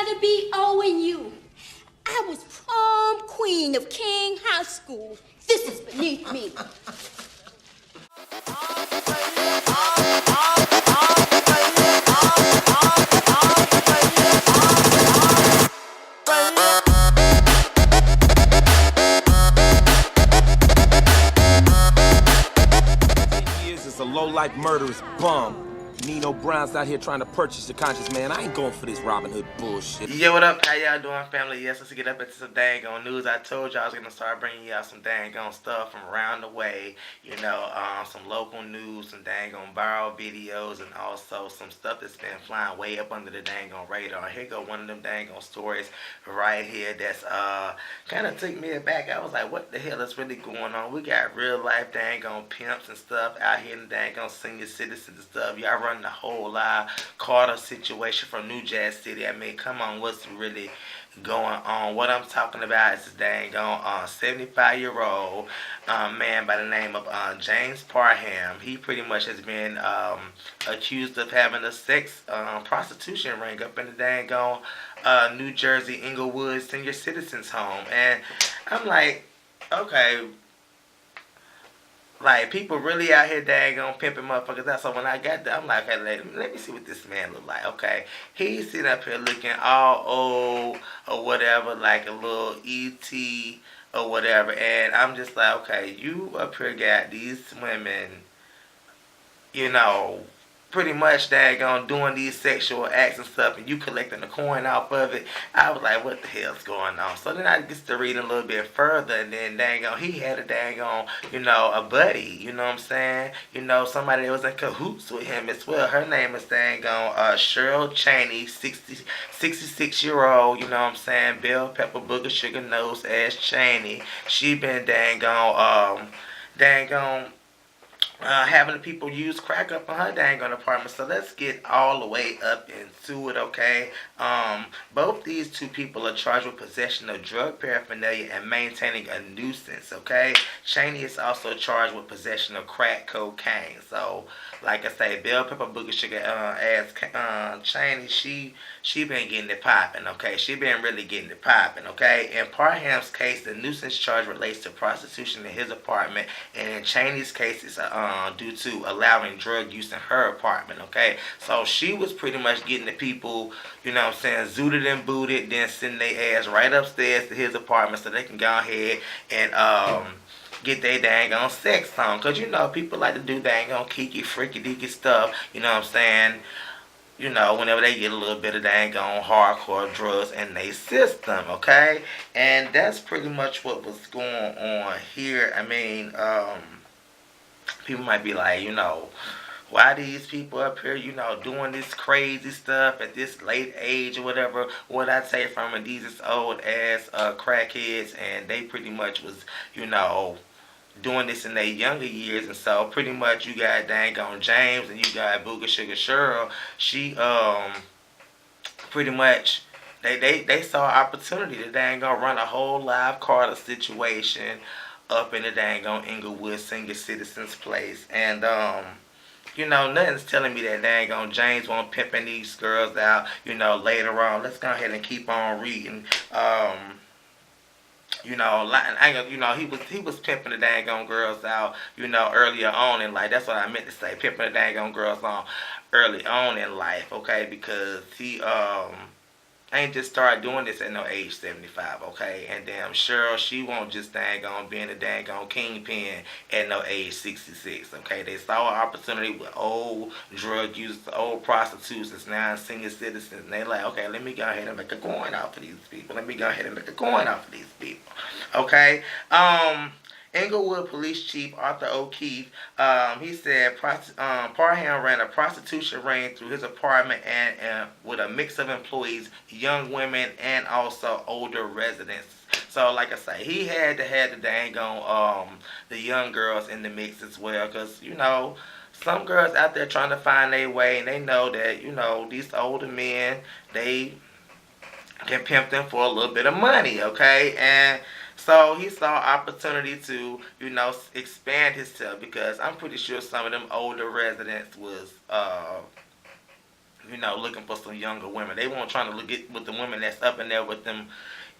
rather be owing you. I was prom queen of King High School. This is beneath me. A low-life murderous bum. Nino Brown's out here trying to purchase your conscience, man. I ain't going for this Robin Hood bullshit. Yo, what up? How y'all doing, family? Yes, let's get up into some dang on news. I told y'all I was going to start bringing y'all some dang on stuff from around the way. You know, some local news, some dang on viral videos, and also some stuff that's been flying way up under the dang on radar. Here go one of them dang on stories right here that's kind of took me aback. I was like, what the hell is really going on? We got real life dang on pimps and stuff out here in the dang on senior citizens and stuff. Y'all running the whole live Carter situation from New Jazz City. I mean, come on, what's really going on? What I'm talking about is this dang on 75-year-old man by the name of James Parham. He pretty much has been accused of having a sex prostitution ring up in the dang on New Jersey Inglewood senior citizens home. And I'm like, okay, like, people really out here daggone pimping motherfuckers out. So when I got there, I'm like, hey, let me see what this man look like. Okay, he's sitting up here looking all old or whatever, like a little E.T. or whatever. And I'm just like, okay, you up here got these women, you know, pretty much daggone doing these sexual acts and stuff, and you collecting the coin off of it. I was like, what the hell's going on? So then I get to reading a little bit further, and then daggone, he had a daggone, you know, a buddy, you know what I'm saying? You know, somebody that was in cahoots with him as well. Her name is daggone Cheryl Cheney, 66-year-old, you know what I'm saying? Bell pepper booger sugar nose ass Cheney. She been daggone, having the people use crack up in her dang on apartment. So let's get all the way up into it, okay? Both these two people are charged with possession of drug paraphernalia and maintaining a nuisance, okay? Cheney is also charged with possession of crack cocaine. So, like I say, bell pepper booger sugar ass Cheney, she been getting it popping, okay? She been really getting it popping, okay? In Parham's case, the nuisance charge relates to prostitution in his apartment, and in Cheney's case, it's due to allowing drug use in her apartment, okay? So she was pretty much getting the people, you know what I'm saying, zooted and booted, then sending their ass right upstairs to his apartment so they can go ahead and get their dang on sex on. Because, you know, people like to do dang on kiki, freaky deaky stuff, you know what I'm saying, you know, whenever they get a little bit of dang on hardcore drugs in their system, okay? And that's pretty much what was going on here. I mean, people might be like, you know, why these people up here, you know, doing this crazy stuff at this late age or whatever. What I take from it, these is old ass crackheads, and they pretty much was, you know, doing this in their younger years. And so pretty much you got dang on James and you got Booger Sugar Cheryl. She pretty much they saw opportunity to dang on run a whole live Carter situation up in the dang on Inglewood senior citizens place. And you know, nothing's telling me that dang on James won't pimping these girls out, you know, later on. Let's go ahead and keep on reading. You know, he was pimping the dang on girls out, you know, earlier on in life. That's what I meant to say, pimping the dang on girls on early on in life, okay? Because he ain't just started doing this at no age 75, okay? And damn Cheryl, she won't just dang on being a dang on KingPin at no age 66, okay? They saw an opportunity with old drug users, old prostitutes that's now senior citizens, and they like, okay, let me go ahead and make a coin off of these people. Let me go ahead and make a coin off of these people, okay? Inglewood Police Chief Arthur O'Keefe, he said Parham ran a prostitution ring through his apartment and with a mix of employees, young women, and also older residents. So, like I say, he had to have the dang on the young girls in the mix as well, because, you know, some girls out there trying to find their way, and they know that, you know, these older men, they can pimp them for a little bit of money, okay? And so he saw opportunity to, you know, expand himself, because I'm pretty sure some of them older residents was you know, looking for some younger women. They weren't trying to look at with the women that's up in there with them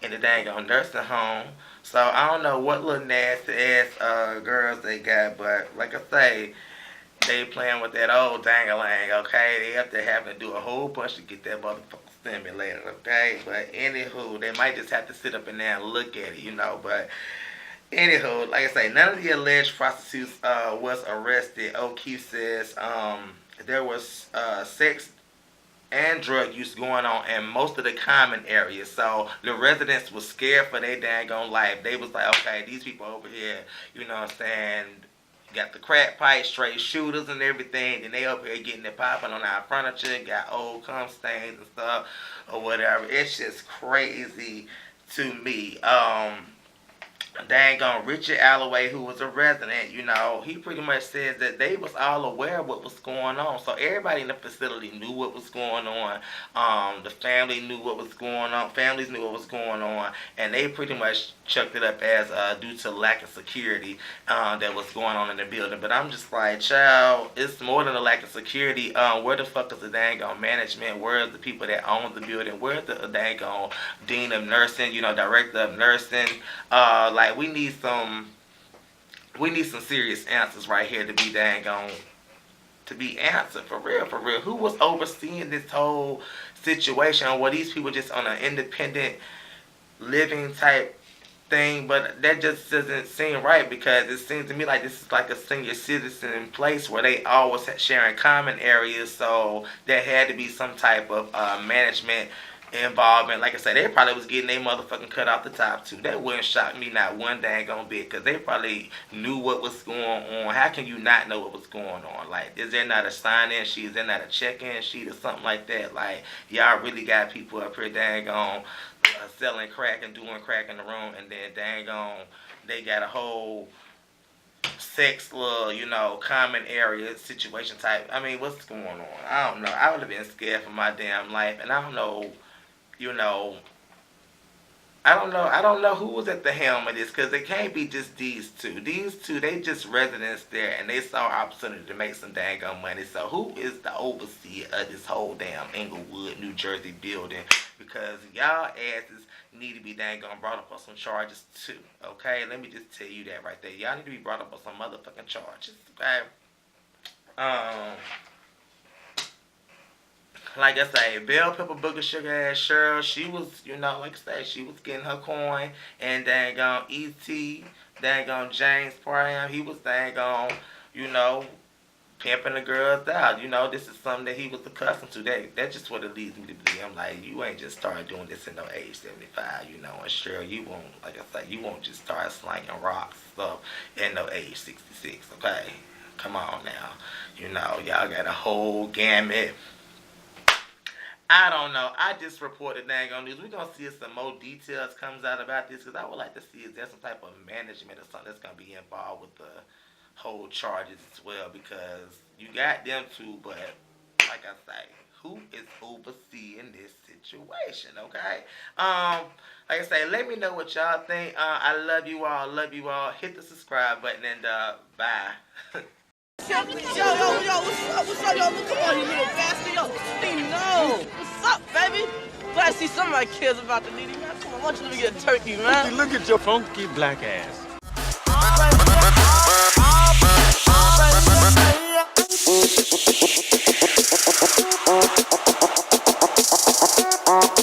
in the dang on nursing home. So I don't know what little nasty ass girls they got, but like I say, they playing with that old dang-a-lang, okay? They have to having to do a whole bunch to get that motherfucker stimulated, okay? But anywho, they might just have to sit up in there and look at it, you know, but anywho, like I say, none of the alleged prostitutes was arrested. O'Keefe says there was sex and drug use going on in most of the common areas. So the residents was scared for their daggone life. They was like, okay, these people over here, you know what I'm saying, got the crack pipes, straight shooters and everything, and they up here getting it popping on our furniture, got old cum stains and stuff or whatever. It's just crazy to me. Dang on Richard Alloway, who was a resident, you know, he pretty much says that they was all aware of what was going on. So everybody in the facility knew what was going on. The family knew what was going on. Families knew what was going on, and they pretty much chucked it up as due to lack of security that was going on in the building. But I'm just like, child, it's more than a lack of security. Where the fuck is the dang on management? Where are the people that own the building? Where's the dang on dean of nursing? You know, director of nursing? Like we need some serious answers right here to be dang on, to be answered for real, for real. Who was overseeing this whole situation? Or were these people just on an independent living type thing? But that just doesn't seem right, because it seems to me like this is like a senior citizen place where they always sharing common areas, so there had to be some type of management involvement. Like I said, they probably was getting their motherfucking cut off the top too. That wouldn't shock me not one dang on bit, because they probably knew what was going on. How can you not know what was going on? Like, is there not a sign-in sheet? Is there not a check-in sheet or something like that? Like, y'all really got people up here dang on selling crack and doing crack in the room, and then dang on they got a whole sex little, you know, common area situation type. I mean, what's going on? I don't know. I would have been scared for my damn life, and I don't know, you know, I don't know who was at the helm of this, because it can't be just these two. These two, they just residents there, and they saw opportunity to make some dang on money. So who is the overseer of this whole damn Englewood, New Jersey building? Because y'all asses need to be dang on brought up on some charges too, okay? Let me just tell you that right there. Y'all need to be brought up on some motherfucking charges, okay? Like I say, Bell Pepper Booger Sugar Ass Cheryl, she was, you know, like I say, she was getting her coin, and dang on E.T., dang on James Priam, he was dang on, you know, pimping the girls out. You know, this is something that he was accustomed to. That's just what it leads me to be. I'm like, you ain't just started doing this in no age 75, you know, and Cheryl, you won't, like I say, you won't just start slanging rocks and stuff in no age 66, okay? Come on now. You know, y'all got a whole gamut. I don't know. I just reported dang on news. We're going to see if some more details comes out about this, because I would like to see if there's some type of management or something that's going to be involved with the whole charges as well, because you got them too, but like I say, who is overseeing this situation, okay? Like I say, let me know what y'all think. I love you all. Love you all. Hit the subscribe button, and bye. Yo, what's up, yo? Come on, you little bastard, yo. Hey, no. What's up, baby? Glad to see somebody cares about the needy, man. Come on, I want you to get a turkey, man. Look at your funky black ass. All right.